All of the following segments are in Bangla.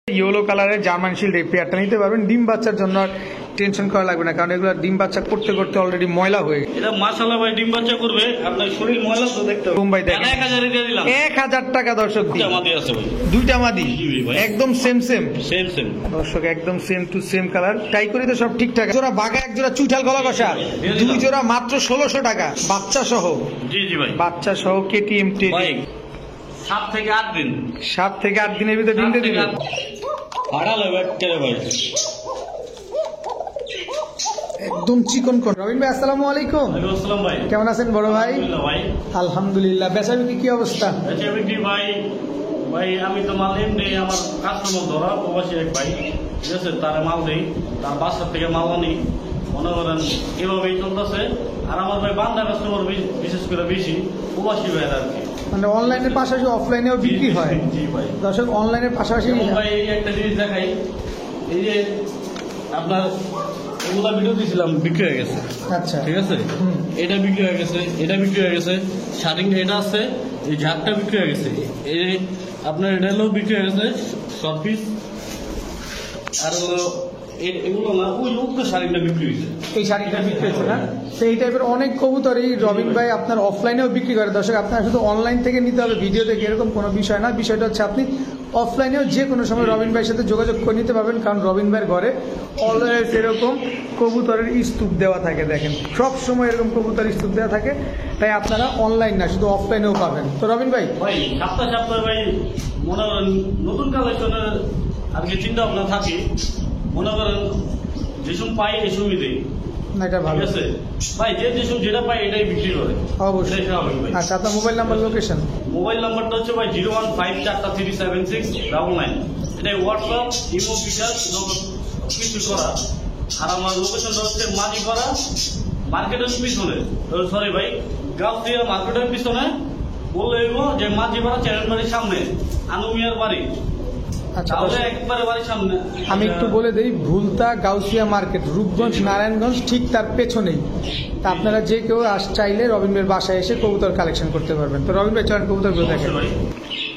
ইয়েলো কালারের জার্মান শিল্ড এই পেয়ারটা নিতে পারবেন। ডিম বাচ্চার জন্য আর টেনশন করা লাগবে না, কারণ এগুলো ডিম বাচ্চা করতে করতে অলরেডি ময়লা হয়ে গেছে। এটা মাশাআল্লাহ ভাই ডিম বাচ্চা করবে, আপনার শরীর ময়লা তো দেখতে হবে। মুম্বাই দেখেন 1000 এ দিয়ে দিলাম। 1000 টাকা দর্শক। দুইটা মাদি আছে ভাই, দুইটা মাদি একদম সেম সেম দর্শক, একদম সেম টু সেম কালার। টাই করি তো সব ঠিকঠাক। জোড়া বাঘা, এক জোড়া চুইঠাল গলা কষা, দুই জোড়া মাত্র 1600 টাকা বাচ্চা সহ। জি জি ভাই, বাচ্চা সহ কেটিএম ভাই 7 থেকে 8 দিন, 7 থেকে 8 দিনের ভিতরে ডিম দিয়ে দিবেন। ভাড়া লাগবে কেটে ভাই, একদম চিকন কোন। রবিন ভাই আসসালামু আলাইকুম। ওয়ালাইকুম আসসালাম ভাই, কেমন আছেন বড় ভাই? আলহামদুলিল্লাহ ভাই। আলহামদুলিল্লাহ। বেচাবিক্রি কি অবস্থা? আচ্ছা বিক্রি ভাই, ভাই আমি তো মাল এমনি আমার কাস্টমার ধরা প্রবাসী এক ভাই, ঠিক আছে, তার মাল দেই, তার বাসার থেকে মাল আনি, মনে করেন এভাবেই চলতেছে। আর আমার ভাই বান্দা কাস্টমার বিশেষ করে বেশি প্রবাসী ভাই আর কি, মানে অনলাইনের পাশাপাশি অফলাইনেও বিক্রি হয়। জি ভাই। দর্শক অনলাইনের পাশাপাশি ভাই এই একটা জিনিস দেখাই, এই যে আপনার এগুলা ভিডিও দিয়েছিলাম বিক্রি হয়ে গেছে, আচ্ছা ঠিক আছে, এটা বিক্রি হয়ে গেছে, এটা বিক্রি হয়ে গেছে, শার্টিং এটা আছে, এই ঝাড়টা বিক্রি হয়ে গেছে, এই যে আপনার এটা হলো বিক্রি হয়ে গেছে শর্ট পিস, আর হলো এগুলো না ওই উক্ত শাড়িটা বিক্রি হয়েছে, এই শাড়িটা বিক্রি হচ্ছে না। তো এই টাইপের অনেক কবুতর এই রবিন ভাই আপনার অফলাইনেও বিক্রি করে। দর্শক আপনার শুধু অনলাইন থেকে নিতে হবে ভিডিও দেখে এরকম কোনো বিষয় না। বিষয়টা হচ্ছে আপনি অফলাইনেও যে কোনো সময় রবিন ভাইয়ের সাথে যোগাযোগ করে নিতে পারবেন, কারণ রবিন ভাইয়ের ঘরে অলওয়েজ এরকম কবুতরের স্তূপ দেওয়া থাকে। দেখেন সব সময় এরকম কবুতরের স্তূপ দেওয়া থাকে, তাই আপনারা অনলাইন না শুধু অফলাইনেও পাবেন। তো রবিন ভাই ভাই সপ্তাহে ভাই মনে করেন নতুন কালেকশনের আর কি চিন্তা ভাবনা থাকি, মনে করেন যেসব পাই এসবই দিই, না এটা ভালো ঠিক আছে ভাই, যেসব যেটা পাই এটাই বিক্রি করে অবশ্যই। আচ্ছা আপনার মোবাইল নাম্বার লোকেশন? মোবাইল নাম্বারটা হচ্ছে ভাই 015437699, এটা হোয়াটসঅ্যাপ ইমো ফিচার কিছু করা। আর আমার লোকেশনটা হচ্ছে মাঝিপাড়া মার্কেটের পিছনে, সরি ভাই গাউসিয়া মার্কেটের পিছনে বললে যে মাঝিপাড়া চ্যানেল বাড়ির সামনে আনুমিয়ার বাড়ি। আচ্ছা একবারে বাড়ির সামনে আমি একটু বলে দিই, ভুলতা গাউসিয়া মার্কেট রূপগঞ্জ নারায়ণগঞ্জ ঠিক তার পেছনেই। তা আপনারা যে কেউ চাইলে রবিন ভাইয়ের বাসায় এসে কবুতর কালেকশন করতে পারবেন। তো রবিন ভাই চলেন কবুতরগুলো দেখেন।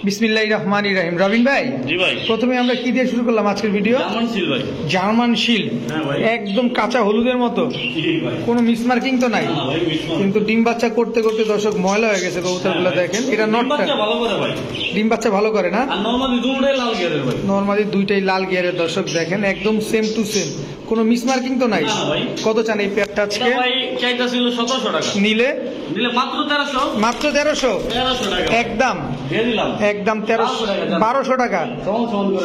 বিসমিল্লাহির রহমানির রহিম। রবিন ভাই জি ভাই, প্রথমে আমরা কি দিয়ে শুরু করলাম আজকের ভিডিও? জার্মান শিল ভাই, জার্মান শিল্ড, হ্যাঁ ভাই, একদম কাঁচা হলুদের মতো, জি ভাই, কোনো মিসমার্কিং তো নাই, না ভাই, কিন্তু ডিম বাচ্চা করতে করতে দর্শক ময়লা হয়ে গেছে কবুতরগুলো। দেখেন এটা নটটা বাচ্চা ভালো করে ভাই, ডিম বাচ্চা ভালো করে না। আর নরমালি দুটোই লাল গিয়ারের ভাই, নরমালি দুইটাই লাল গিয়ারের। দর্শক দেখেন একদম সেম টু সেম, কোনো মিসমার্কিং তো নাই। না ভাই। কত চান এই পেয়ারটা আজকে? এটা ভাই চাইটা ছিল 1700 টাকা, নিলে নিলে মাত্র 1300, মাত্র 1300 টাকা একদম, দিয়ে দিলাম, একদম 1200 টাকা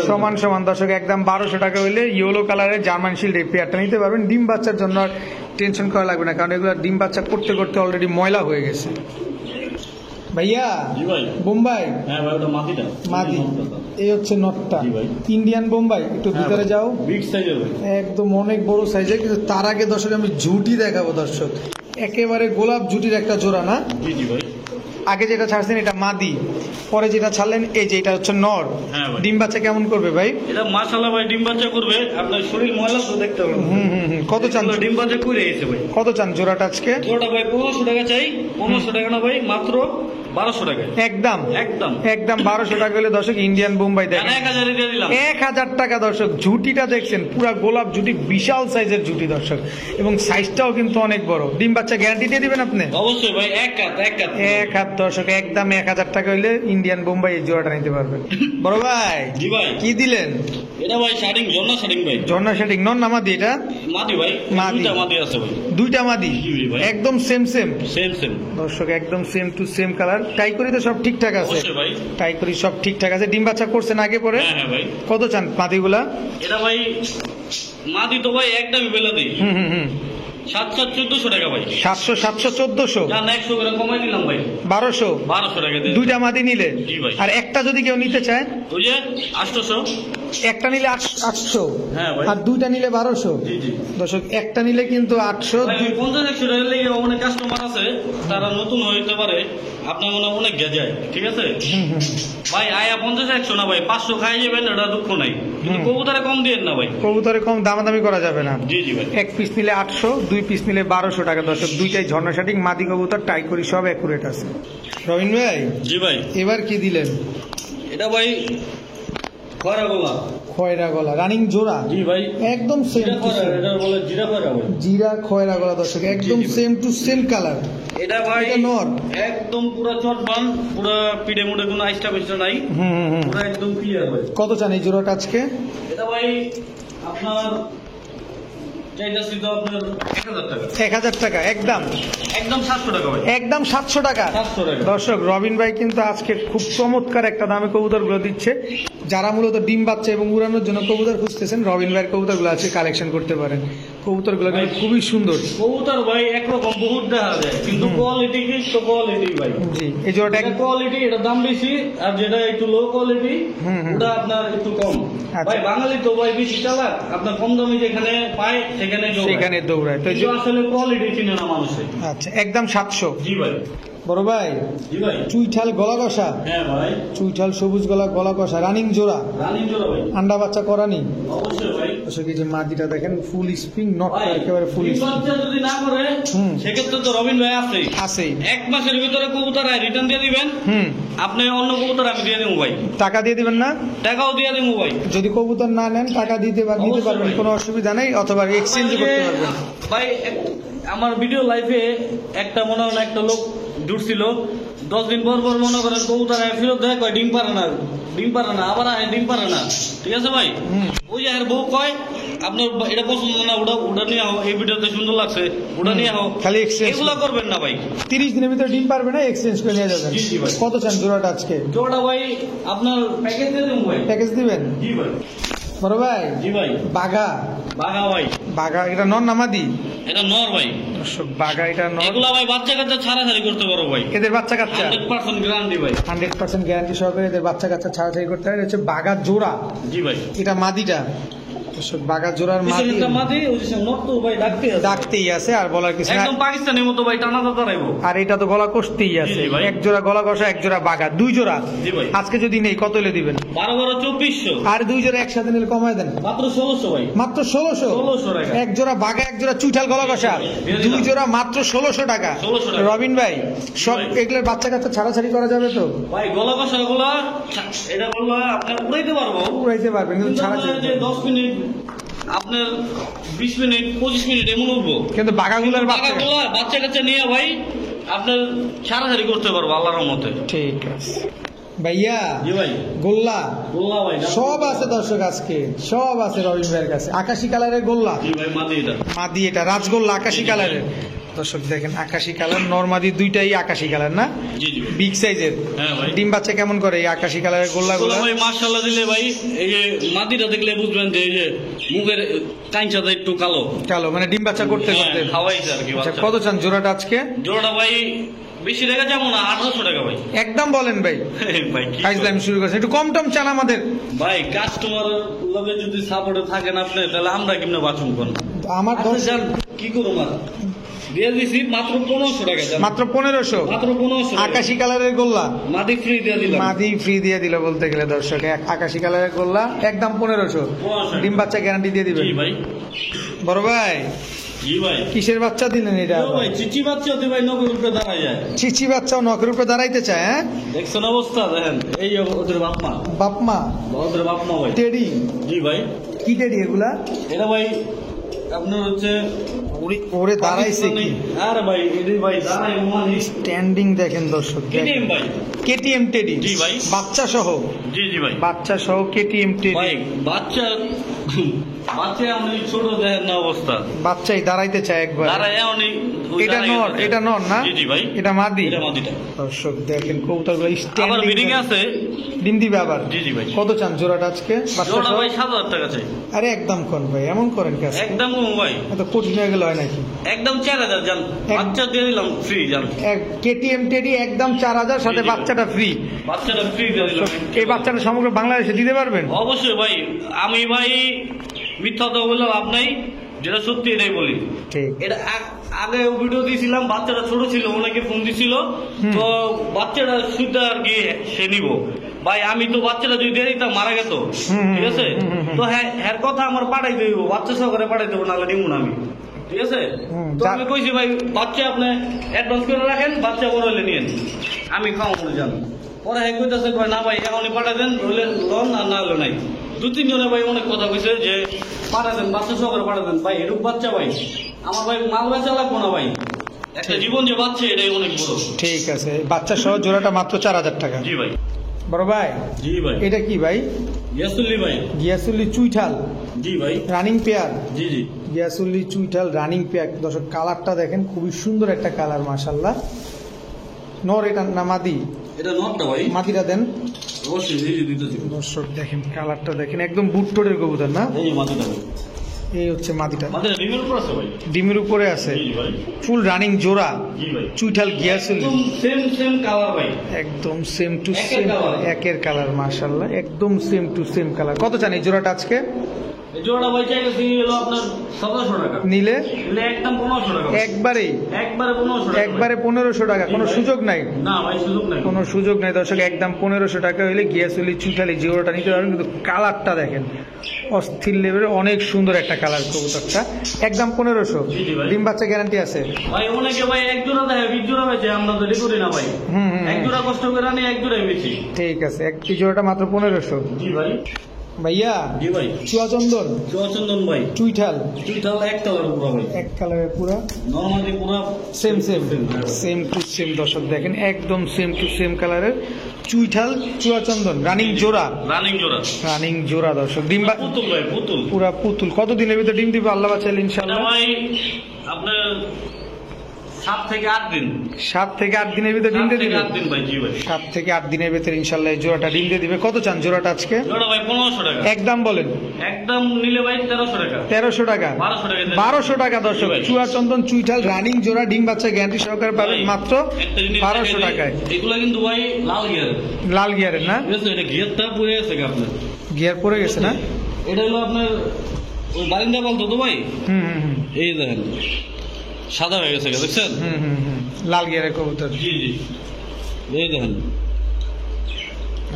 সমান সমান। দর্শক একদম 1200 টাকা হইলে ইয়েলো কালারের জার্মান শিল্ড এই পেয়ারটা নিতে পারবেন। ডিম বাচ্চার জন্য আর টেনশন করা লাগবে না, কারণ এগুলো ডিম বাচ্চা করতে করতে অলরেডি ময়লা হয়ে গেছে। ভাইয়া জি ভাই, বোম্বাই হ্যাঁ ভাই ওটা মাটিটা মাদি, এই হচ্ছে নটটা জি ভাই, ইন্ডিয়ান বোম্বাই। একটু ভিতরে যাও, বিগ সাইজের ভাই, একদম অনেক বড় সাইজের। কিন্তু তার আগে দর্শক আমি ঝুটি দেখাবো। দর্শক একেবারে গোলাপ ঝুটির একটা জোড়া না। জি জি ভাই, আগে যেটা ছাড়ছেন এটা মাদি, পরে যেটা ছাড়লেন এই যে এটা হচ্ছে নর। হ্যাঁ ভাই। ডিম বাচ্চা কেমন করবে ভাই? এটা মাশাআল্লাহ ভাই ডিম বাচ্চা করবে, আপনার শরীর ময়লা তো দেখতে হবে। কত চান? ডিম বাচ্চা করে গেছে ভাই। কত চান জোড়াটা আজকে? ওটা ভাই 1500 টাকা চাই, 1500 টাকা না ভাই, মাত্র 1200 টাকা একদম একদম একদম 1200 টাকা হলে দর্শক ইন্ডিয়ান বোম্বাই দেখেন 1000 দিয়ে দিলাম। 1000 টাকা। দর্শক ঝুটিটা দেখছেন, পুরা গোলাপ ঝুটি, বিশাল সাইজের ঝুটি দর্শক, এবং সাইজটাও কিন্তু অনেক বড়। ডিম বাচ্চা গ্যারান্টি দিয়ে দিবেন আপনি? অবশ্যই ভাই, এক হাত দর্শক একদম 1000 টাকা হইলে ইন্ডিয়ান বোম্বাই এই জোড়াটা নিতে পারবেন। বড় ভাই জি ভাই, কি দিলেন? এটা ভাই শার্টিং ঝর্ণা শার্টিং ভাই, ঝর্ণা শার্টিং নন না মাদি? এটা মাদি ভাই, মাদি। দুইটা মাদি আছে ভাই, দুইটা মাদি জি ভাই, একদম সেম সেম সেম দর্শক, একদম সেম টু সেম কালার। টাই করি তো সব ঠিকঠাক আছে? অবশ্যই ভাই, টাই করি সব ঠিকঠাক আছে। ডিম বাচ্চা করছেন আগে পরে? হ্যাঁ হ্যাঁ ভাই। কত চান মাদিগুলা? এটা ভাই মাদি তো ভাই একদমই বেলা দিই, হুম 700-1400 টাকা ভাই, 700 1400 না 100 করে কমাই দিলাম ভাই, 1200 টাকা দিয়ে। দুইটা মাদি নিলে। জি ভাই। আর একটা যদি কেউ নিতে চায়? ওই যে 800, একটা নিলে 800, হ্যাঁ ভাই, আর দুইটা নিলে 1200। জি জি দর্শক একটা নিলে কিন্তু 800। ভাই 50-100 টাকা লেগে অনেক কাস্টমার আছে, তারা নতুন হইতে পারে, আপনার মনে হয় অনেক গেজায়, ঠিক আছে ভাই, আয়া 50-100 না ভাই, 500 খাই যাবেন, এটা দুঃখ নাই, কিন্তু কবুতরে কম দিয়েন না ভাই, কবুতরে কম দামাদামি করা যাবে না। জি জি ভাই, এক পিস নিলে 800, দুই পিস নিলে 1200 টাকা। দর্শক দুইটাই ঝর্ণা শার্টিং মাদি কবুতর, টাই করি সব অ্যাকুরেট আছে। রবিন ভাই জি ভাই, এবার কি দিলেন? এটা ভাই খয়রা গলা। খয়রা গলা রানিং জোড়া জি ভাই। একদম সেম জিরা খয়রা, এটা বলে জিরা খয়রা ভাই। জিরা খয়রা গলা দর্শক একদম জি, জি। Same to same colour. এটা ভাই এটা নর। একদম পুরো চটবান, পুরো পিঠে মুড়ে কোনো আইসটা বেস্টা নাই, পুরো একদম ক্লিয়ার ভাই। কত চান এই জোড়াটা আজকে? এটা ভাই আপনার চাইতাছি তো আপনার 1000 টাকা। 1000 টাকা একদম একদম 700 টাকা ভাই। একদম 700 টাকা। 700 টাকা। দর্শক রবিন ভাই কিন্তু আজকে খুব চমৎকার একটা দামে কবুতরগুলো দিচ্ছে। যারা মূলত ডিম বাচ্চা এবং উড়ানোর জন্য কবুতর খুঁজতেছেন রবিন ভাইয়ের কবুতরগুলো আছে কালেকশন করতে পারেন। কবুতরগুলো কিন্তু খুবই সুন্দর। কবুতর ভাই একরকম বহুত দেখা যায়, কিন্তু কোয়ালিটি কি তো কোয়ালিটি ভাই। জি এই জোড়াটা এটা কোয়ালিটি, এটা দাম বেশি, আর যেটা একটু লো কোয়ালিটি ওটা আপনার একটু কম। আচ্ছা। ভাই বাঙালি তো ভাই বেশি চালাক, আপনার কম দামে যেখানে পায় সেখানে দৌড়ায়। সেখানে দৌড়ায় তো কিন্তু আসলে কোয়ালিটি চিনে না মানুষে। আচ্ছা একদম 700। জি ভাই। বড় ভাই জি ভাই। চুইঠাল গলা কষা, হ্যাঁ ভাই। চুইঠাল সবুজ গলা গলা কষা রানিং জোড়া, রানিং জোড়া ভাই। আন্ডা বাচ্চা করানি। অবশ্যই ভাই। দর্শক এই যে মাদিটা দেখেন ফুল স্প্রিং নট ভাই, একেবারে ফুল ডিম স্প্রিং বাচ্চা যদি না করে সেক্ষেত্রে তো রবিন ভাই আছেই। আছেই। এক মাসের ভিতরে কবুতর রিটার্ন দিয়ে দিবেন, আপনি অন্য কবুতর আমি দিয়ে দেবো ভাই। টাকা দিয়ে দিবেন না? টাকাও দিয়ে দেবো ভাই। যদি কবুতর না নেন টাকা দিতে নিতে অবশ্যই পারবেন, ভাই। কোনো অসুবিধা নেই, অথবা এক্সচেঞ্জ করতে পারবেন। ভাই আমার ভিডিও লাইফে একটা মনে হয় একটা লোক জুড়ছিল, 10 দিন পর পর মনে করেন কবুতর ফেরত দেয়, কয় ডিম পারে না, ডিম পারে না, আবার ডিম পারে না। ঠিক আছে ভাই। ওই যে আর বউ কয় আপনার এটা পছন্দ না, ওটা নিয়ে আও, এই ভিডিওতে সুন্দর লাগছে, ওটা নিয়ে আও, খালি exchange এগুলা করবেন না ভাই। 30 দিনের ভিতরে ডিম পারবে না, এক্সচেঞ্জ করে নিয়ে যাবেন। জি, জি ভাই। কত চান জোড়াটা আজকে? জোড়া ভাই আপনার প্যাকেজ দিয়ে দেবো ভাই। প্যাকেজ দিবেন? জি ভাই। বড় ভাই জি ভাই। বাঘা, বাঘা ভাই। বাঘা এটা নর নামাদি? এটা নর ভাই। দর্শক বাঘা এটা নর। এগুলা ভাই বাচ্চা কাচ্চা ছাড়াছাড়ি করতে পারো ভাই। এদের বাচ্চা কাচ্চা 100% গ্যারান্টি ভাই। 100% গ্যারান্টি সহকারে এদের বাচ্চা কাচ্চা ছাড়াছাড়ি করতে হয়। এটা হচ্ছে বাঘা জোড়া, জি ভাই। এটা মাদিটা। দর্শক বাঘা জোড়ার মাদি পিছনেরটা মাদি, ওই যে নর তো ভাই ডাকতে আছে। ডাকতেই আছে আর বলার কিছু না। একদম পাকিস্তানের মতো ভাই টানা দাঁড়াইবো। আর এটা তো গলা কষতেই আছে। জি, জি ভাই। এক জোড়া গলা কষা, এক জোড়া বাঘা, 2 জোড়া। জি ভাই। আজকে যদি নেই কত হলে দিবেন? 12 2400। আর 2 জোড়া একসাথে নিলে কমায় দেন। মাত্র 1600 ভাই। মাত্র 1600। 1600 টাকা। এক জোড়া বাঘা, এক জোড়া চুইঠাল গলা কষা, দিয়ে দিলাম। 2 জোড়া মাত্র 1600 টাকা। 1600 টাকা। রবিন ভাই সব ভাই। এগুলোর বাচ্চা কাচ্চা ছাড়াছাড়ি করা যাবে তো? ভাই গলা কষা গুলা এটা বললো আপনার উড়াইতে পারবো, উড়াইতে পারবেন কিন্তু কিন্তু ছাড়াছাড়ি আপনার যে 10 মিনিট আপনার 20 মিনিট 25 মিনিট এমন উঠবো। কিন্তু বাঘাগুলোর বাচ্চা বাচ্চাগুলা বাচ্চা কাচ্চা নিয়ে ভাই আপনার ছাড়াছাড়ি করতে পারবো আল্লাহর রহমতে। ঠিক আছে ভাইয়া। জি ভাই। গোল্লা গোল্লা ভাই। সব আছে দর্শক, আজকে সব আছে রবিন ভাইয়ের কাছে। আকাশি কালারের গোল্লা জি ভাই মাদি এটা। মাদি, এটা রাজগোল্লা আকাশি কালারের। দর্শক দেখেন আকাশি কালার, নরমাদি দুইটাই আকাশি কালার না? জি জি ভাই। বিগ সাইজের। হ্যাঁ ভাই। ডিম বাচ্চা কেমন করে এই আকাশি কালারের গোল্লা গুলা? ভাই মাশাআল্লাহ দিলে ভাই, এই যে মাদিটা দেখলে বুঝবেন যে এই যে মুখের কাঁচাটা একটু কালো কালো মানে ডিম বাচ্চা করতে করতে। হ্যাঁ, খাওয়াইছে আর কি আচ্ছা বাচ্চা। কত চান জোড়াটা আজকে? জোড়াটা ভাই বেশি টাকা যাবো না, 1800 টাকা ভাই। একদম বলেন ভাই। ভাই কি ফাইজলামি শুরু করছেন, একটু কম টম চান আমাদের। ভাই কাস্টমার লগে যদি সাপোর্টে থাকেন আপনি, তাহলে আমরা কেমনে বাঁচুন কোন? আমার আচ্ছা জান কি করুন আর দিয়ে দিছি মাত্র 1500 টাকা জান। মাত্র 1500। মাত্র 1500 টাকা। আকাশি কালারের গোল্লা মাদি ফ্রি দিয়ে দিলাম। মাদি ফ্রি দিয়ে দিল বলতে গেলে দর্শক। আকাশি কালারের গোল্লা একদম 1500। 1500 ডিম বাচ্চা গ্যারান্টি দিয়ে দিবেন। জি ভাই। বড় ভাই জি ভাই। কিসের বাচ্চা দিলেন এটা? ও ভাই চিচি বাচ্চা হতে ভাই নগর উপরে দাঁড়ায় যায়। চিচি বাচ্চাও নখের উপরে দাঁড়াইতে চায়? হ্যাঁ দেখছেন অবস্থা দেখেন, এই ওদের বাপ মা। বাপ মা ওদের বাপ মা ভাই। টেডি? জি ভাই। কি টেডি এগুলা? এটা ভাই আপনার হচ্ছে ওরে দাঁড়াইছে কি? আরে ভাই এদি ভাই দাঁড়াই মানে স্ট্যান্ডিং দেখেন দর্শক। কেটিএম ভাই। KTM teddy? জি ভাই। বাচ্চা সহ? জি জি ভাই। বাচ্চা সহ কেটিএম টেডি। ভাই বাচ্চা বাচ্চা আমি ছোট দেখেন না অবস্থা, বাচ্চাই দাঁড়াইতে চায় একবার। দাঁড়ায় উনি এটা নর, এটা নর না? জি জি ভাই। এটা মাদি? এটা মাদিটা। দর্শক দেখেন কবুতরগুলো আবার স্ট্যান্ডিং। বিডিং আছে। ডিম দিবে আবার? জি জি ভাই। কত চান জোড়াটা আজকে? বাচ্চা জোড়া সহ? ভাই 7000 টাকা চাই। আরে একদম কোন ভাই, এমন করেন কি? একদম কম ভাই, এত কঠিন হয়ে গেল হয় নাকি? একদম 4000 জান, বাচ্চা দিয়ে দিলাম ফ্রি জান। কেটিএম টেডি একদম 4000 সাথে জি, জি। বাচ্চাটা ফ্রি। বাচ্চাটা ফ্রি দিয়ে দিলাম। এই বাচ্চাটা সমগ্র বাংলাদেশে দিতে পারবেন? অবশ্যই ভাই, আমি ভাই মিথ্যা তো বললাম লাভ নাই, যেটা সত্যি এটাই বলি। ঠিক। এটা আগে ভিডিও দিয়েছিলাম, বাচ্চাটা ছোট ছিল, ওনাকে ফোন দিছিল, তো বাচ্চাটা শুদ্ধ আর কি সে নিব। ভাই আমি তো বাচ্চাটা যদি দিয়ে দিতাম মারা গেত, ঠিক আছে? তো হ্যাঁ কথা আমার পাঠাই দেব, বাচ্চা সহকারে পাঠাই দেবো, নাহলে নিব না আমি, ঠিক আছে? তো আমি কইছি ভাই বাচ্চা আপনি অ্যাডভান্স করে রাখেন, বাচ্চা বড় হলে নিয়েন, আমি খাওয়াবো জান। পরে হ্যাঁ কইতাছে কয় না ভাই এখনই পাঠা দেন, রইলেন লন আর না হলে নাই। 2-3 জনে ভাই অনেক কথা কইছে যে পাঠা দেন, বাচ্চা সহকারে পাঠা দেন। ভাই এরূপ বাচ্চা ভাই আমার ভাই মাল বেচা লাগবো না ভাই, একটা জীবন যে বাচ্চা এটাই অনেক বড়। ঠিক আছে, বাচ্চা সহ জোড়াটা মাত্র 4000 টাকা। জি ভাই। বড় ভাই জি ভাই। এটা কি ভাই? গিয়াসুল্লি ভাই। গিয়াসুল্লি চুইঠাল জি ভাই। Running pair. জি জি। গিয়াসুল্লি চুইঠাল রানিং পেয়ার। দর্শক কালারটা দেখেন, খুবই সুন্দর একটা কালার মাশাআল্লাহ। নর এটা না মাদি? এটা নটটা ভাই। মাদিটা দেন অবশ্যই এই যে দিতেছি। দর্শক দেখেন কালারটা দেখেন, একদম বুটটোডের কবুতর না? এই যে মাদিটা ভাই। এই হচ্ছে মাদিটা। মাদিটা ডিমের উপর আছে ভাই। ডিমের উপরে আছে। জি ভাই। ফুল রানিং জোড়া। জি ভাই। চুইঠাল গিয়াসুল্লি। একদম সেম কালার ভাই। একদম সেম টু একের সেম, colour। একের কালার মাশাআল্লাহ, একদম সেম টু সেম কালার। কত চান এই জোড়াটা আজকে? এই জোড়া ভাই চাইতেছি হলো আপনার 1700 টাকা। নিলে নিলে একদম 1500 টাকা। একবারেই একবারে 1500 টাকা। একবারে 1500 টাকা, কোনো সুযোগ নাই? না ভাই সুযোগ নাই। কোনো সুযোগ নাই দর্শক, একদম 1500 টাকা হইলে গিয়াসুলি চুইঠালি জোড়াটা নিতে পারবেন। কিন্তু কালারটা দেখেন অস্থির লেভেলের, অনেক সুন্দর একটা কালার কবুতরটা। একদম 1500। জি, জি ভাই। ডিম বাচ্চা গ্যারান্টি আছে? ভাই অনেকে ভাই এক জোড়া দেয় 20 জোড়া বেচে, আমরা তো করি না ভাই। এক জোড়া কষ্ট করে আনি, এক জোড়াই বেচি। ঠিক আছে, এই জোড়াটা মাত্র 1500। জি ভাই। ভাইয়া জি ভাই। চুয়াচন্দন চন্দন ভাই। চুইঠাল চুইঠাল এক কালার পুরো ভাই। এক কালারের পুরা নরমালি পুরো সেম সেম টু সেম। দর্শক দেখেন একদম সেম টু সেম কালারের চুইঠাল চুয়াচন্দন রানিং জোড়া। রানিং জোড়া। রানিং জোড়া দর্শক। ডিম পুতুল ভাই, পুতুল। পুরা পুতুল। কত দিনের ভিতরে ডিম দিবে আল্লাহ বাঁচাইলে এটা ইনশাআল্লাহ? ভাই আপনার 7 থেকে 8 দিন। 7 থেকে 8 দিনের ভিতরে ডিম দিয়ে দিবে? 8 দিন ভাই। জি ভাই। 7 থেকে 8 দিনের ভিতরে ইনশাআল্লাহ এই জোড়াটা ডিম দিয়ে দিবে। কত চান জোড়াটা আজকে? জোড়া ভাই 1500 টাকা। একদম বলেন। একদম নিলে ভাই 1300 টাকা। 1300 টাকা। 1200 টাকা। 1200 টাকা দর্শক। চুয়াচন্দন চুইঠাল রানিং জোড়া ডিম বাচ্চা গ্যারান্টি সহকারে পাবেন মাত্র 1200 টাকায়। এগুলা কিন্তু ভাই লাল গিয়ার। লাল গিয়ারের না? ঠিক আছে, এটা গিয়ারটা পড়ে আছে আপনার। গিয়ার পড়ে গেছে না? এটা হলো আপনার ওই বারিন্দা পালতো তো ভাই। হুম। এই দেখেন সাদা হয়ে গেছে, দেখছেন? হুম। লাল গিয়ারের কবুতর। জি জি। এই দেখেন।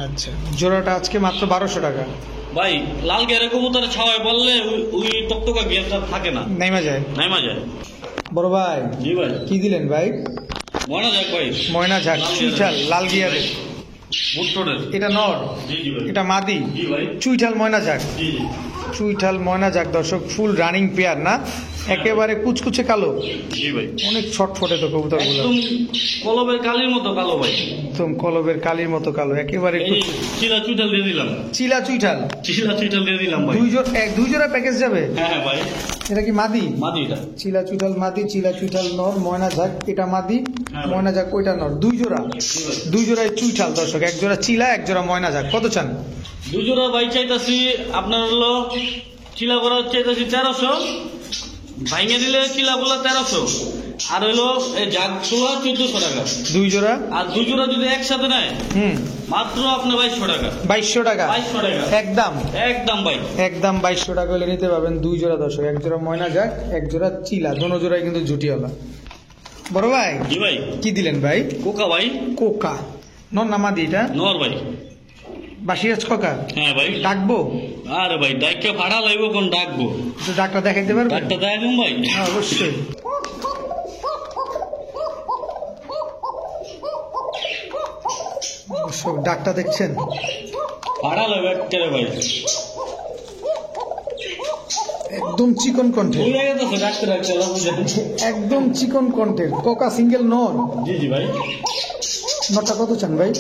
আচ্ছা, জোড়াটা আজকে মাত্র 1200 টাকা। ভাই লাল গিয়ারের কবুতরে ছাওয়ায় বললে ওই টকটকা গিয়ারটা থাকে না, নাইমা যায়। নাইমা যায়। বড় ভাই জি ভাই। কি দিলেন ভাই? ময়না যাক ভাই। ময়না ঝাক চুইঠাল লাল গিয়ারের। বুটটোডের। এটা নর, জি জি ভাই। এটা মাদি। জি ভাই। চুইঠাল ময়না ঝাক। জি জি। চুইঠাল ময়না ঝাক দর্শক, ফুল রানিং পেয়ার না? একেবারে কুচকুচে কালো, জি ভাই। অনেক ছটফটে তো কবুতর গুলো, একদম কলবের কালির মতো কালো ভাই। একদম কলবের কালির মতো কালো, একেবারে এই চিলা চুইটাল দিয়ে দিলাম। চিলা চুইঠাল। চিলা চুইটাল দিয়ে দিলাম ভাই। দুই জোড়া প্যাকেজ যাবে? হ্যাঁ ভাই। এটা কি মাদি? মাদি এটা। চিলা চুইঠাল মাদি, চিলা চুইঠাল নর, ময়না ঝাক এটা মাদি, হ্যাঁ। ময়না ঝাক ওইটা নর। দুই জোড়ায় চুইঠাল দর্শক, এক জোড়া চিলা এক জোড়া ময়না ঝাক। কত চান? দুজোড়া ভাই চাইতাছি আপনার হলো চিলা করা চাইতাছি 1300, ভাইঙে দিলে চিলা গুলা 1300, আর হইলো এই জাগ গুলা 1400 টাকা। দুই জোড়া? আর দুজোড়া যদি একসাথে নেয় মাত্র আপনার 2200 টাকা। 2200 টাকা 2200 টাকা একদম। একদম ভাই, একদম 2200 টাকা হলে নিতে পারবেন দুই জোড়া দর্শক, এক জোড়া ময়না ঝাক এক জোড়া চিলা, দোনো জোড়াই কিন্তু জুটিওয়ালা। বড় ভাই জি ভাই। কি দিলেন ভাই? কোকা ভাই। কোকা নর না মাদি এটা? নর ভাই। বাসিরাজ কোকা। হ্যাঁ ভাই। ডাকবো? আরে ভাই ডাইকে ভাড়া লাগবো, কোন ডাকবো? একটু ডাকটা দেখাইতে পারবেন? ডাকটা দেয় দিন ভাই। হ্যাঁ অবশ্যই। দর্শক ডাকটা দেখছেন? ভাড়া লাগবে একেবারে ভাই। একদম চিকন কণ্ঠের, ভুলে গেছে ডাকতে ডাকতে বুঝলেন। একদম চিকন কণ্ঠের কোকা সিঙ্গেল নর। জি জি ভাই। নরটা কত চান ভাই?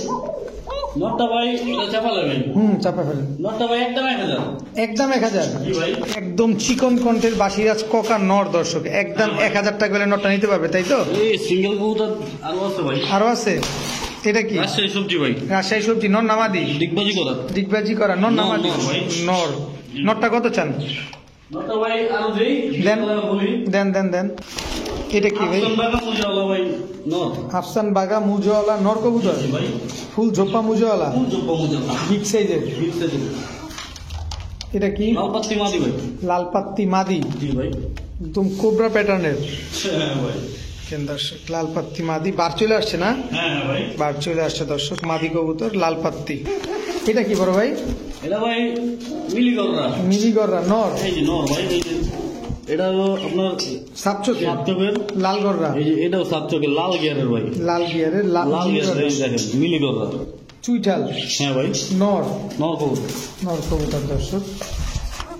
নটটা ভাই এটা চাপালে ভাই। চাপা ফেলেন। নটটা ভাই একদম 1000। একদম 1000? জি ভাই। একদম চিকন কণ্ঠের বাসিরাজ কোকা নর দর্শক, একদম 1000 টাকা হলে নটটা নিতে পারবে, তাই তো? এই সিঙ্গেল কবুতর আরো আছে ভাই। আরো আছে? এটা কি? রাজশাহী সবজি ভাই। রাজশাহী সবজি নর নামাদি? ডিগবাজি করা। ডিগবাজি করা নর নামাদি? নর ভাই। নর। নরটা কত চান? নটটা ভাই আরো দেই দেন বলি। দেন। এটা কি ভাই? আফসান বাগা মুজাওয়ালা ভাই নর। আফসান বাগা মুজওয়ালা নর কবুতর, ভাই ফুল ঝোপা মুজওয়ালা, কোন যোগ্য মুজাওয়ালা বিগ সাইজের। বিলতে দিন। এটা কি? লালপাত্তি মাদি ভাই। লাল পাত্তি মাদি, জি ভাই। একদম কোবরা প্যাটার্নের। হ্যাঁ ভাই। দর্শক লাল পাত্তি মাদি, বার চলে আসছে না? হ্যাঁ ভাই। বার চলে আসছে দর্শক, মাদি কবুতর লাল পাত্তি। এটা কি বড় ভাই? এটা ভাই মিলিগররা। মিলিগররা নর। এই যে নর ভাই, এই যে এটা হলো আপনার সাপচোকে সাতচকের। লাল গররা, এই যে এটাও সাতচকের লাল গিয়ারের ভাই। লাল গিয়ারের লাল গিয়ারের এই দেখেন মিলিগররা। চুইঠাল হ্যাঁ ভাই, নর নর কবুতর। নর কবুতর দর্শক,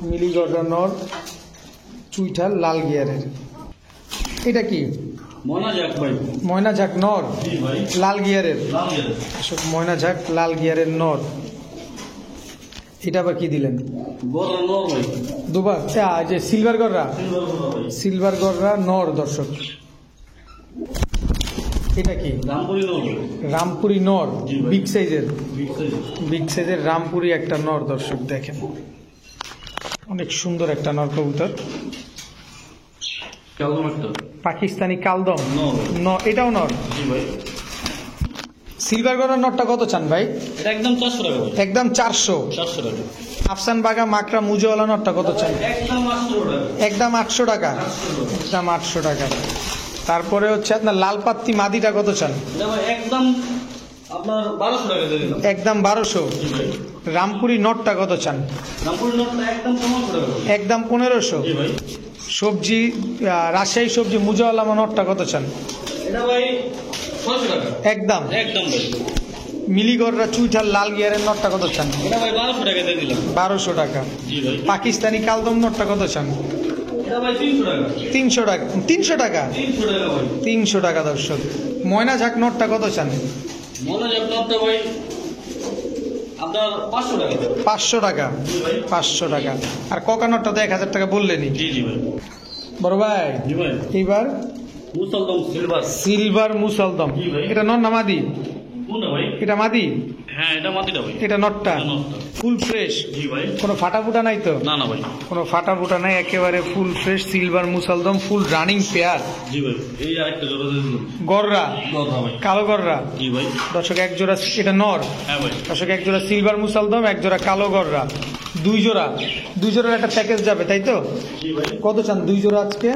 মিলিগড়রা নর, চুইঠাল লাল গিয়ারের। এটা কি? ময়না ঝাঁক ভাই। ময়না ঝাঁক নর জি ভাই, লাল গিয়ারের। লাল গিয়ারের। দর্শক ময়না ঝাঁক লাল গিয়ারের নর। এটা আবার কি দিলেন? গররা নর ভাই। দুবার যে সিলভার গররা, সিলভার গররা ভাই। সিলভার গররা নর দর্শক। এটা কি? রামপুরি নর ভাই। রামপুরি নর, জি ভাই। বিগ সাইজের, বিগ সাইজ। বিগ সাইজের রামপুরি একটা নর দর্শক দেখেন, অনেক সুন্দর একটা নর কবুতর। কেমন একটা পাকিস্তানি কালদম নর ভাই। এটাও নর। জি ভাই, সিলভার গড়ার নটটা কত চান ভাই? এটা একদম 400 টাকা ভাই। একদম 400। 400 টাকা। আফসান বাগা মাকড়া মুজোওয়ালা নটটা কত চান? একদম 800 টাকা। একদম 800 টাকা। 800 টাকা। একদম 800 টাকা। তারপরে হচ্ছে আপনার লাল পাত্তি মাদিটা কত চান? এটা ভাই একদম আপনার 1200 টাকা দিয়ে দিলাম। একদম 1200। জি ভাই, রামপুরি নটটা কত চান? রামপুরি নটটা একদম 1500 টাকা ভাই। একদম 1500। জি ভাই, সবজি রাজশাহী সবজি মুজোওয়ালা নটটা কত চান? এটা ভাই 600 টাকা। একদম। একদম ভাই, মিলিগড়রা চুইঠাল লাল গিয়ারের নটটা কত চান? এটা ভাই 1200 টাকা দিয়ে দিলাম। 1200 টাকা। জি ভাই, পাকিস্তানি কালদম নটটা কত চান? এটা ভাই 300 টাকা। 300 টাকা। 300 টাকা। 300 টাকা ভাই। 300 টাকা দর্শক। ময়না ঝাঁক নটটা কত চান? মনে হয় নটটা ভাই আপনার 500 টাকা। 500 টাকা। জি ভাই, 500 টাকা। আর কোকা নটটা তো 1000 টাকা বললেনি। জি জি ভাই। বড় ভাই জি ভাই, এইবার মুসলদম সিলভার। সিলভার মুসলদম। জি ভাই। এটা নর না মাদি? কোনটা ভাই? এটা মাদি, হ্যাঁ, এটা মাটিটা ভাই। এটা নটটা এটা নটটা। ফুল ফ্রেশ, জি ভাই, কোনো ফাটা ফুটা নাই তো? না না ভাই। কোনো ফাটা ফুটা নাই, একেবারে full fresh silver মুসলদম, full running pair. জি ভাই, এই আরেকটা জোড়া দিয়ে দিলাম। গররা, গররা ভাই। কালো গররা জি ভাই, দর্শক, এক জোড়া এটা নর হ্যাঁ ভাই। দর্শক, এক জোড়া সিলভার মুসলদম, এক জোড়া কালো গররা, দুই জোড়ার একটা প্যাকেজ যাবে তাই তো? জি ভাই, কত চান দুই জোড়া আজকে?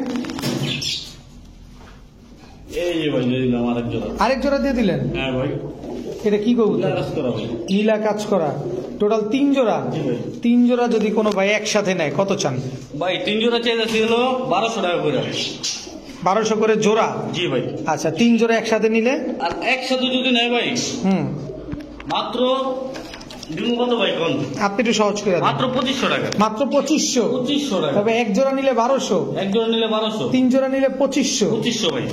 এই যে ভাই দিয়ে দিলাম আরেক জোড়া। আরেক জোড়া দিয়ে দিলেন। হ্যাঁ ভাই, এটা কি কবুতর? কাজ করা ভাই। নীলা কাজ করা, টোটাল 3 জোড়া। জি ভাই। 3 জোড়া যদি কোনো ভাই একসাথে নেয় কত চান? ভাই 3 জোড়া চাইতেছি হলো 1200 টাকা করে। 1200 করে জোড়া। জি ভাই, আচ্ছা 3 জোড়া একসাথে নিলে? আর একসাথে যদি নেয় ভাই হুম, মাত্র দিমু কত ভাই কোন? আপনি একটু সহজ করে দেন। মাত্র 2500 টাকা। মাত্র 2500। 2500 টাকা। তবে এক জোড়া নিলে 1200, এক জোড়া নিলে 1200। 3 জোড়া নিলে 2500। 2500 ভাই।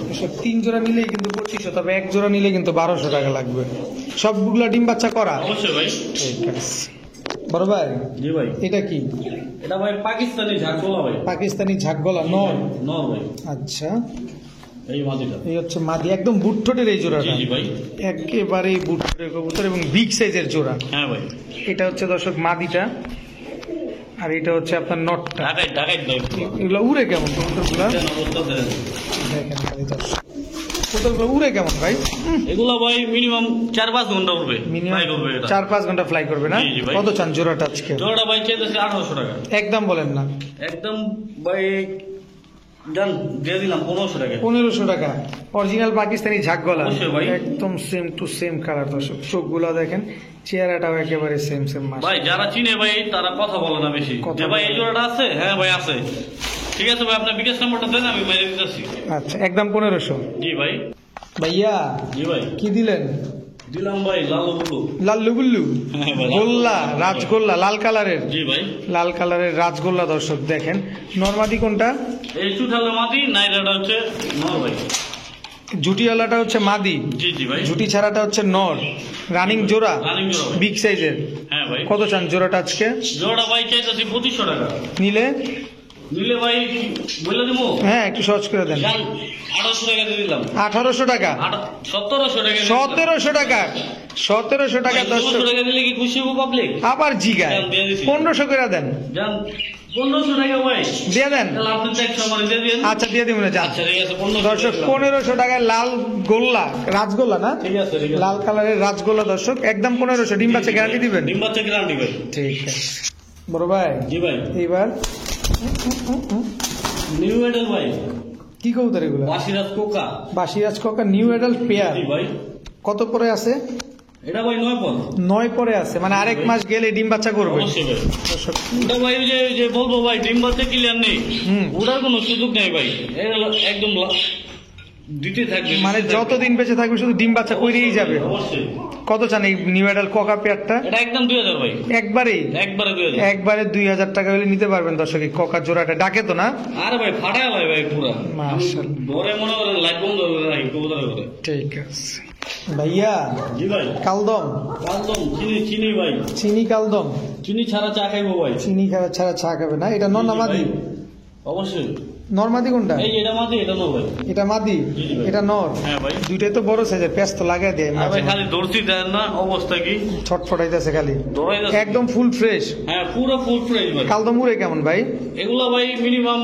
3 জোড়া নিলেই কিন্তু 2500, তবে এক জোড়া নিলে কিন্তু 1200 টাকা লাগবে। সবগুলা ডিম বাচ্চা করা? অবশ্যই ভাই। ঠিক আছে। বড় ভাই জি ভাই, এটা কি? এটা ভাই পাকিস্তানি ঝাঁকগোলা ভাই। পাকিস্তানি ঝাঁকগলা নর। নর ভাই। আচ্ছা, এই মাদিটা। এই হচ্ছে মাদি, একদম বুটঠোটের এই জি জোড়াটা, জি ভাই। একেবারে বুটঠোটের কবুতর এবং বিগ সাইজের জোড়া। হ্যাঁ ভাই, এটা হচ্ছে দর্শক মাদিটা, আর এটা হচ্ছে আপনার নটটা। ঢাকায় ঢাকায় ভাই। এগুলো উড়ে কেমন কবুতরগুলা? দেন অবস্থা দেন। দেখেন খালি দর্শক, কবুতরগুলো উড়ে কেমন ভাই? এগুলো ভাই মিনিমাম 4-5 ঘন্টা উঠবে। মিনিমাম ফ্লাই করবে এটা। 4-5 ঘন্টা ফ্লাই করবে না? জি, জি ভাই। কত চান জোড়াটা আজকে? জোড়াটা ভাই চাইতেছে 1800 টাকা। একদম বলেন না। একদম ভাই জান দিয়ে দিলাম 1500 টাকা। 1500 টাকা। অরিজিনাল পাকিস্তানি ঝাঁকগলা, অবশ্যই ভাই। একদম সেম টু সেম কালার দর্শক, চোখগুলো দেখেন, চেহারাটাও একেবারে সেম সেম। ভাই যারা চিনে ভাই তারা কথা বলে না বেশি, কথা যে ভাই এই বলে না। জোড়াটা আছে, হ্যাঁ ভাই আছে। ঠিক আছে ভাই, আপনার বিকাশ নাম্বারটা দেন, আমি মেরে দিতেছি। আচ্ছা, একদম 1500। জি ভাই। ভাইয়া জি ভাই, কি দিলেন? দিলাম ভাই লাল বুলু। লাল্লু গুল্লু হ্যাঁ ভাই, গোল্লা, রাজগোল্লা, লাল কালারের, জি ভাই। লাল কালারের রাজগোল্লা দর্শক দেখেন। নরমাদি কোনটা? এই চুঠালো মাটি, নাইরাটা হচ্ছে নর ভাই। ঝুটিওয়ালাটা হচ্ছে মাদি, জি জি ভাই। ঝুটি ছাড়াটা হচ্ছে নর, রানিং জোড়া, রানিং জোড়া ভাই। বিগ সাইজের। হ্যাঁ ভাই। কত চান জোড়াটা আজকে? জোড়া ভাই চাইতেছি 2500 টাকা। নিলে? নিলে ভাই বলে দিব। হ্যাঁ, একটু সহজ করে দেন। জান 1800 টাকা দিয়ে দিলাম। 1800 টাকা। 1700 টাকা। 1700 টাকা। 1700 টাকা দর্শক। 1700 টাকা দিলে কি খুশি হবো পাবলিক? আবার জিগায় দেন, দিয়ে দিছি। 1500 করে দেন। জান 1500 টাকা ভাই। দিয়ে দেন। তাহলে আপনি তো 100 মানে দিয়ে দিন। আচ্ছা, দিয়ে দিব না যান। আচ্ছা ঠিক আছে, 1500 দর্শক দিলাম। 1500 টাকায় লাল গোল্লা, রাজগোল্লা না? ঠিক আছে ঠিক আছে। লাল কালারের রাজগোল্লা দর্শক, একদম 1500। ডিম বাচ্চা গ্যারান্টি দিবেন? ডিম বাচ্চা গ্যারান্টি ভাই। ঠিক আছে বড় ভাই। জি ভাই। এইবার নিউ এডেল ভাই। কি কবুতর এগুলো? বাসিরাজ Coca. বাসিরাজ Coca new adult pair. জি ভাই। কত পরে আছে? এটা ভাই 9 পর। 9 পরে আছে, মানে আরেক মাস গেলে ডিম বাচ্চা করবে অবশ্যই ভাই। দর্শক। ওটা ভাই ওই যে বলবো ভাই ডিম বাচ্চা ক্লিয়ার নেই, হুম। ওটার কোনো সুযোগ নেই ভাই। এটা একদম দিতে থাকবে মানে যতদিন বেঁচে থাকবে শুধু ডিম বাচ্চা করেই যাবে। অবশ্যই। কত চান এই নিউ অ্যাডাল্ট ককা পেয়ারটা? এটা একদম 2000 ভাই, একবারেই একবারে 2000। একবারে 2000 টাকা হলে নিতে পারবেন দর্শক। এই ককা জোড়াটা ডাকে তো না? আরে ভাই ফাটায় ভাই পুরা মাশাআল্লাহ। ঘরে মনে করেন লাইট বন্ধ করে রাখি কবুতরের ঘরে। ঠিক আছে ভাইয়া। জি ভাই। কালদম কালদম চিনি ভাই, চিনি কালদম চিনি ছাড়া চা খাইবো ভাই। চিনি ছাড়া চা খাবে না? এটা নর না মাদি? অবশ্যই। নর মাদি কোনটা? এই যে এটা মাদি, এটা নর ভাই। এটা মাদি, জি ভাই। এটা নর। হ্যাঁ ভাই। দুইটাই তো বড় সাইজের, প্যাচ তো লাগাই দেয় আর ভাই খালি দর্শি দেন না, অবস্থা কি ছটফটাইতেছে খালি, দৌড়াইতেছে। একদম ফুল ফ্রেশ। হ্যাঁ পুরো ফুল ফ্রেশ ভাই। কালদম উড়ে কেমন ভাই? এগুলা ভাই মিনিমাম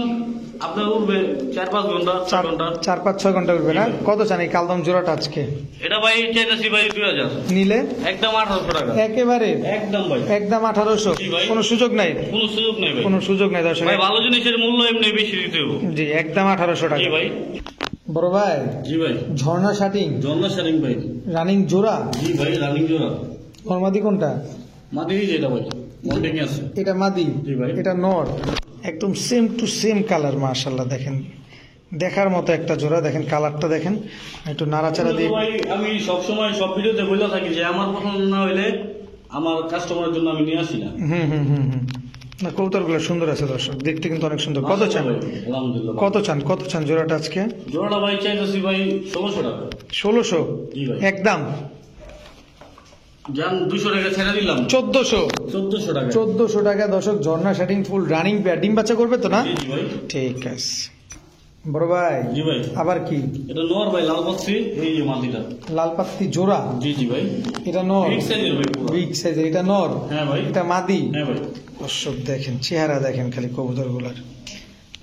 আপনার উঠবে 4-5 ঘন্টা, 4 ঘন্টা। 4-5-6 ঘন্টা উঠবে না? কত চান এই কালদম জোড়াটা আজকে? এটা ভাই চাইতেছি ভাই 2000, নিলে একদম 1800 টাকা। একেবারে একদম ভাই, একদম 1800। জি ভাই। কোনো সুযোগ নাই? কোনো সুযোগ নেই ভাই। কোনো সুযোগ নাই দর্শক। ভাই ভালো জিনিসের মূল্য এমনি বেশি দিতে হবে। জি একদম 1800 টাকা। জি ভাই। বড় ভাই জি ভাই। ঝর্ণা শাটিং জন্না শারিং ভাই। রানিং জোড়া, জি ভাই, রানিং জোড়া। নরমাদি কোনটা? মাদি যেটা ভাই মন্ডিং আছে। এটা মাদি, জি ভাই। এটা নর। একদম সেম টু সেম কালার, মাশাআল্লাহ। দেখেন দেখার মতো একটা জোড়া, দেখেন কালারটা দেখেন। একটু নাড়াচাড়া দিয়ে ভাই আমি সবসময় সব ভিডিওতে বলে থাকি যে আমার পছন্দ না হইলে আমার কাস্টমারের জন্য আমি নিয়ে আসি না। না, কবুতরগুলো সুন্দর আছে দর্শক, দেখতে কিন্তু অনেক সুন্দর। কত চান? আলহামদুলিল্লাহ। কত চান জোড়াটা আজকে? জোড়াটা ভাই চাইতেছি ভাই 1600 টাকা। 1600 জি ভাই। একদম? জান 200 টাকা ছেড়ে দিলাম। 1400 টাকা। 1400 টাকা দর্শক। ঝর্ণা শাটিং ফুল রানিং পেয়ার, ডিম বাচ্চা করবে তো না? জি জি ভাই। ঠিক আছে বড় ভাই। জি ভাই। আবার কি? এটা নর ভাই, লাল পাচ্ছি। এই যে মাদিটা লাল পাত্তি জোড়া? জি জি ভাই। এটা নর, বিগ সাইজের ভাই পুরো। বিগ সাইজের। এটা নর? হ্যাঁ ভাই। এটা মাদি? হ্যাঁ ভাই। দর্শক দেখেন চেহারা দেখেন খালি কবুতর গুলার।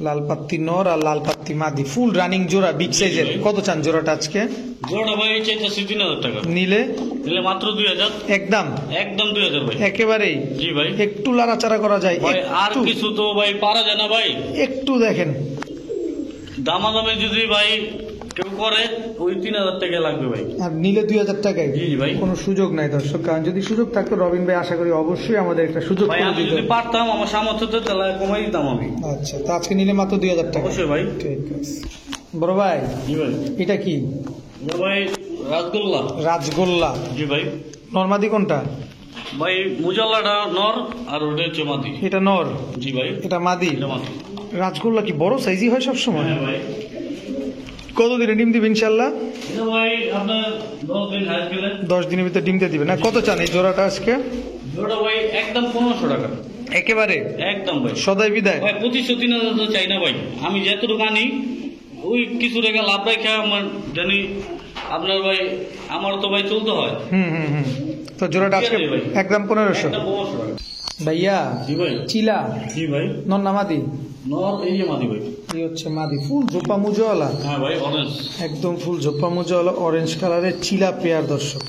লাল পাত্তি নর আর লাল পাত্তি মাদি, ফুল রানিং জোড়া, বিগ সাইজের। কত চান জোড়াটা আজকে? জোড়াটা ভাই চাইতেছি 3000 টাকা। নিলে নিলে মাত্র 2000। একদম? একদম 2000 ভাই। একেবারেই? জি ভাই। একটু লাড়াচাড়া করা যায়? ভাই আর একটু? কিছু তো ভাই পারা যায় না ভাই। একটু দেখেন। দামাদামে যদি ভাই কেউ করে ওই 3000 টাকা লাগবে ভাই। আর নিলে 2000 টাকায়? জি ভাই। কোনো সুযোগ নাই দর্শক, কারণ যদি সুযোগ থাকতো রবিন ভাই আশা করি অবশ্যই আমাদের একটা সুযোগ ভাই করে আমি দিত। যদি পারতাম আমার সামর্থ্য তো তাহলে কমাই দিতাম আমি। আচ্ছা, তো আজকে নিলে মাত্র 2000 টাকা? অবশ্যই ভাই। ঠিক আছে বড় ভাই। জি ভাই। এটা কি? এটা ভাই রাসগোল্লা। রাজগোল্লা? জি ভাই। নরমাদি কোনটা? ভাই মুজাল্লাটা নর আর ওটা হচ্ছে মাদি। এটা নর? জি ভাই। এটা মাদি? এটা মাদি। রাজগোল্লা কি বড় সাইজই হয় সব সময়? হ্যাঁ ভাই। কতদিনে ডিম দিবে ইনশাল্লাহ? এটা ভাই আপনার 10 দিন হায়ার গেলে 10 দিনের ভিতরে ডিম দিয়ে দিবে না? কত চান এই জোড়াটা আজকে? জোড়া ভাই একদম 1500 টাকা। একেবারে একদম ভাই। সদাই বিদায়? ভাই 2500-3000 তো চাই না ভাই। আমি যতটুকু আনি ওই কিছু টাকা লাভ রাখা আমার জানি আপনার ভাই, আমার তো ভাই চলতে হয়। তো জোড়াটা আজকে ঠিক আছে ভাই। একদম 1500? একদম 1500 টাকা। ভাইয়া জি ভাই। চিলা? জি ভাই। নর না মাদি? নর এই যে মাদি ভাই। এই হচ্ছে মাদি, ফুল ঝোপা মুজওয়ালা। হ্যাঁ ভাই অরেঞ্জ। একদম ফুল ঝোপা মুজওয়ালা অরেঞ্জ কালারের চিলা পেয়ার দর্শক।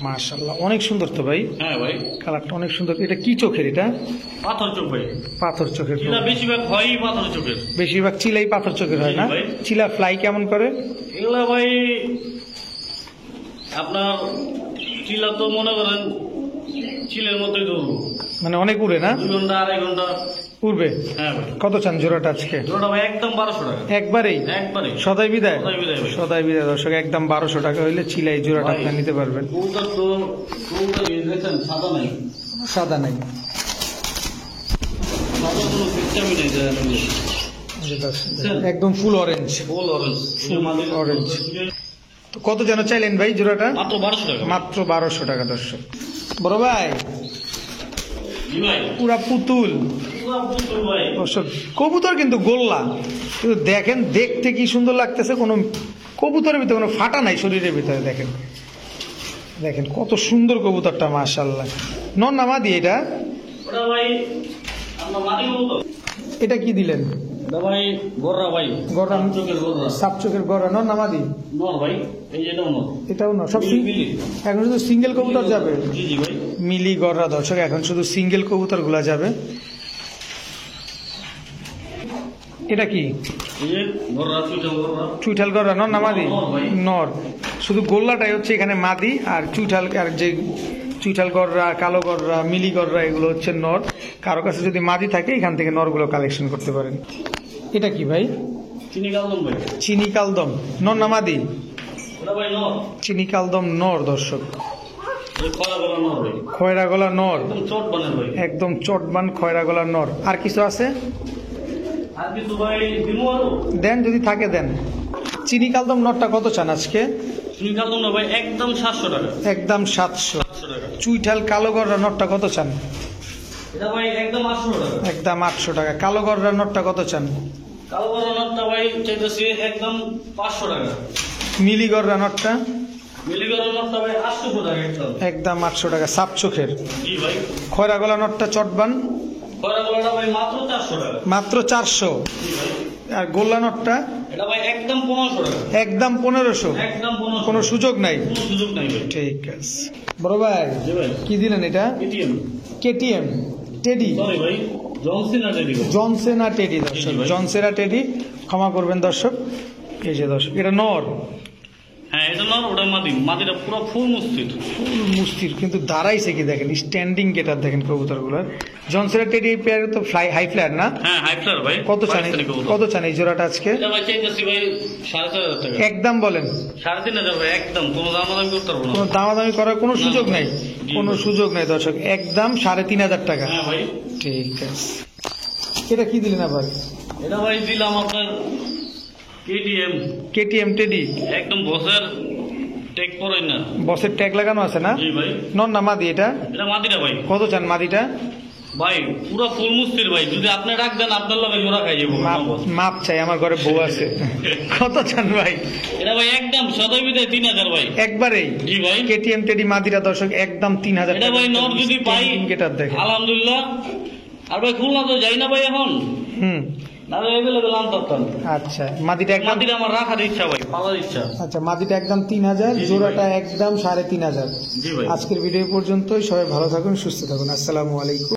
মাশাআল্লাহ অনেক সুন্দর তো ভাই, হ্যাঁ ভাই। কালারটা অনেক সুন্দর। এটা কি চোখের? এটা পাথর চোখ ভাই। পাথর চোখের? চিলা বেশিরভাগ হয়ই পাথর চোখের। বেশিরভাগ চিলাই পাথর চোখের হয় না? জি ভাই। চিলা ফ্লাই কেমন করে? এগুলা ভাই আপনার চিলা তো মনে করেন চিলের মতোই ধরবো, মানে অনেক উড়ে না? 2 ঘন্টা 2.5 ঘন্টা উড়বে? হ্যাঁ ভাই। কত চান জোড়াটা আজকে? জোড়াটা ভাই একদম 1200 টাকা। একবারেই? একবারে সদাই বিদায়? সদাই বিদায় ভাই। সদাই বিদায় দর্শক, একদম 1200 টাকা হইলে চিলাই জোড়াটা ভাই। আপনার নিতে পারবেন। কবুতর তো কবুতর দেখছেন সাদা নাই, সাদা নাই? সাদা কোনো সিস্টেমই নেই যে একদম ফুল অরেঞ্জ? ফুল অরেঞ্জ। অরেঞ্জ। তো কত যেন চাইলেন ভাই জোড়াটা? মাত্র 1200 টাকা। মাত্র 1200 টাকা দর্শক। বড় ভাই জি ভাই। পুরা পুতুল পুরা পুতুল ভাই। দর্শক। কবুতর কিন্তু গোল্লা, কিন্তু দেখেন দেখতে কি সুন্দর লাগতেছে, কোনো কবুতরের ভিতরে কোনো ফাটা নাই শরীরের ভিতরে। দেখেন দেখেন কত সুন্দর কবুতরটা, মাশাআল্লাহ। নর না মাদি এটা? ওটা ভাই আমরা মাটি কবুতর। এটা কি দিলেন? এটা ভাই গররা ভাই। গররা? চোখের গররা। সাপ চোখের গড়া? নর না মাদি? নর ভাই। এই যে এটাও নর। এটাও না? সব মিলি। এখন শুধু সিঙ্গেল কবুতর যাবে? জি জি ভাই। মিলি গড়া দর্শক, এখন শুধু সিঙ্গেল কবুতর গুলা যাবে। এটা কি? এই যে গররা চুইটাল গররা। চুইঠাল গড়া? নর না মাদি? নর ভাই। নর। শুধু গোল্লাটাই হচ্ছে এখানে মাদি, আর চুইঠাল আর যে চুইঠাল গড়রা, কালো গড়রা, মিলি গড়রা এগুলো হচ্ছে নর। কারো কাছে যদি মাদি থাকে এখান থেকে নরগুলো কালেকশন করতে পারেন। এটা কি ভাই? চিনি কালদম ভাই। চিনি কালদম নর না মাদি? ওটা ভাই নর। চিনি কালদম নর দর্শক, ওই খরা গলা নর ভাই। খয়রা গলা নর, একদম চট বানের ভাই। একদম চটবান খয়রা গলা নর। আর কিছু আছে? আর কিছু ভাই দিমু আরো? দেন, যদি থাকে দেন। চিনি কালদম নরটা কত চান আজকে? চিনি কালদম না ভাই একদম 700 টাকা। একদম 700। 700 টাকা। চুইঠাল কালো গররা নরটা কত চান? এটা ভাই একদম 800 টাকা। একদম 800 টাকা। কালো গররা নরটা কত চান? কালো গলা নরটা ভাই চাইতেছি একদম 500 টাকা। মিলি গররা নরটা? মিলি গলা নরটা ভাই 800 টাকা একদম। একদম 800 টাকা। সাপ চোখের জি ভাই। খয়রা গলা নরটা চটবান? খরা গলাটা ভাই মাত্র 400 টাকা। মাত্র 400। জি ভাই। আর গোল্লা নরটা? এটা ভাই একদম 1500 টাকা। একদম 1500। একদম 1500। কোনো সুযোগ নাই? কোনো সুযোগ নাই ভাই। ঠিক আছে বড় ভাই, জি ভাই। কি দিলেন এটা? এটিএম। KTM teddy? সরি ভাই, জনসন না টেডি ভাই। জনসেনা টেডি দর্শক, জি ভাই। জনসেনা টেডি, ক্ষমা করবেন দর্শক। এই যে দর্শক, এটা নর। হ্যাঁ এটা নর, ওটা মাদি। মাদিটা পুরো ফুল মুস্তির। ফুল মুস্তির, কিন্তু দাঁড়াইছে কি দেখেন, স্ট্যান্ডিং গেটার দেখেন কবুতরগুলোর। জনসেনা টেডি পেয়ার তো হাই ফ্লায়ার না? হ্যাঁ হাই ফ্লায়ার ভাই। কত চান? পাকিস্তানি কবুতর। কত চান এই জোড়াটা আজকে? এটা ভাই চাইতেছি ভাই 4500 টাকা। একদম বলেন। 3500 ভাই একদম, কোনো দামাদামি করতে পারবো না। কোনো দামাদামি করার কোনো না, সুযোগ নাই? জি কোনো ভাই। সুযোগ নাই দর্শক, একদম 3500 টাকা। হ্যাঁ ভাই। ঠিক আছে। এটা কি দিলেন আবার? এটা ভাই দিলাম আপনার কেটিএম। KTM teddy? একদম বসের টেক পড়াই না। বসের ট্যাগ লাগানো আছে না? জি ভাই। নর না মাদি এটা? এটা মাদিটা ভাই। কত চান মাদিটা? ভাই পুরো ফুল মুস্তির ভাই, যদি আপনি রাখ দেন আপনার লগে জোড়া খাই যাবো। মাপ চাই, আমার ঘরে বউ আছে। কত চান ভাই? এটা ভাই একদম সদয় বিদায় 3000 ভাই। একবারেই? জি ভাই। কেটিএম টেডি মাদিরা দর্শক একদম 3000 এটা ভাই নর যদি পাই গেটার দেখেন। আলহামদুলিল্লাহ। আর ভাই খুলনা তো যাই না ভাই এখন, হুম, না এভেলেবেল আনতাম। আচ্ছা মাদিটা একদম, মাদিটা আমার রাখার ইচ্ছা ভাই, পালার ইচ্ছা। আচ্ছা মাদিটা একদম 3000, জি, জি জোড়াটা ভাই। একদম 3500। জি ভাই। আজকের ভিডিও পর্যন্তই, সবাই ভালো থাকুন, সুস্থ থাকুন। আসসালামু আলাইকুম।